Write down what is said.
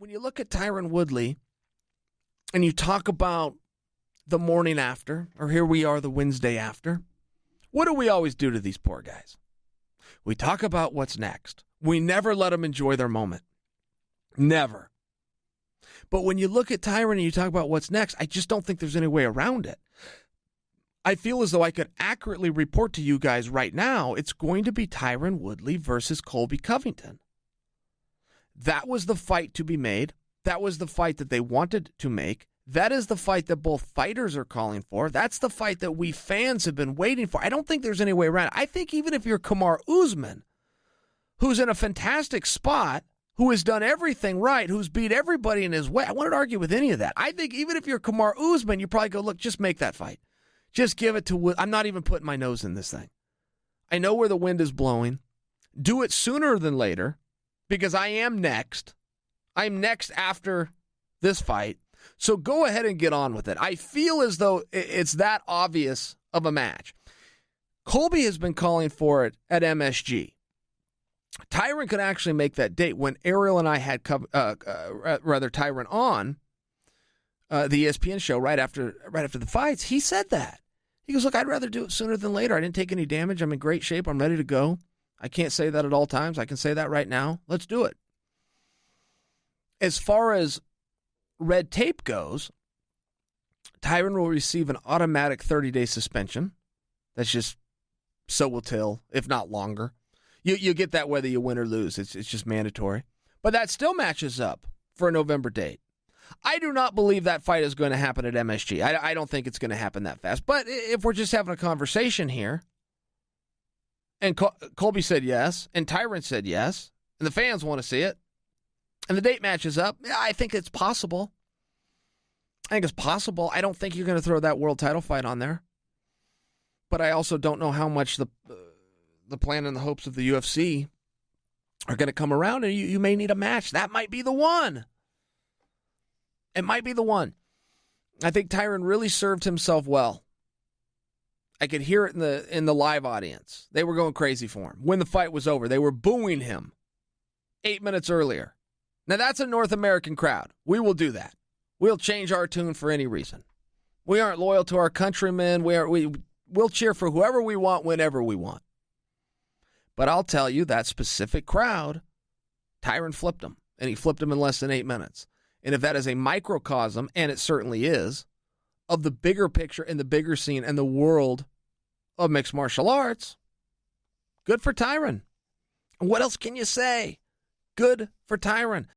when you look at Tyron Woodley and you talk about the morning after, or here we are the Wednesday after, what do we always do to these poor guys? We talk about what's next. We never let them enjoy their moment. Never. But when you look at Tyron and you talk about what's next, I just don't think there's any way around it. I feel as though I could accurately report to you guys right now, it's going to be Tyron Woodley versus Colby Covington. That was the fight to be made. That was the fight that they wanted to make. That is the fight that both fighters are calling for. That's the fight that we fans have been waiting for. I don't think there's any way around it. I think even if you're Kamaru Usman, who's in a fantastic spot, who has done everything right, who's beat everybody in his way, I wouldn't argue with any of that. I think even if you're Kamaru Usman, you probably go, look, just make that fight. Just give it to Wood. I'm not even putting my nose in this thing. I know where the wind is blowing. Do it sooner than later, because I am next. I'm next after this fight. So go ahead and get on with it. I feel as though it's that obvious of a match. Colby has been calling for it at MSG. Tyron could actually make that date. When Ariel and I had Tyron on the ESPN show right after the fights, he said that. He goes, look, I'd rather do it sooner than later. I didn't take any damage. I'm in great shape. I'm ready to go. I can't say that at all times. I can say that right now. Let's do it. As far as red tape goes, Tyron will receive an automatic 30-day suspension. That's just so will Till, if not longer. You get that whether you win or lose. It's just mandatory. But that still matches up for a November date. I do not believe that fight is going to happen at MSG. I don't think it's going to happen that fast. But if we're just having a conversation here, and Colby said yes, and Tyron said yes, and the fans want to see it, and the date matches up, I think it's possible. I think it's possible. I don't think you're going to throw that world title fight on there. But I also don't know how much the plan and the hopes of the UFC are going to come around, and you may need a match. That might be the one. It might be the one. I think Tyron really served himself well. I could hear it in the live audience. They were going crazy for him. When the fight was over, they were booing him 8 minutes earlier. Now, that's a North American crowd. We will do that. We'll change our tune for any reason. We aren't loyal to our countrymen. We'll cheer for whoever we want, whenever we want. But I'll tell you, that specific crowd, Tyron flipped them, and he flipped them in less than 8 minutes. And if that is a microcosm, and it certainly is, of the bigger picture and the bigger scene and the world of mixed martial arts, good for Tyron. And what else can you say? Good for Tyron.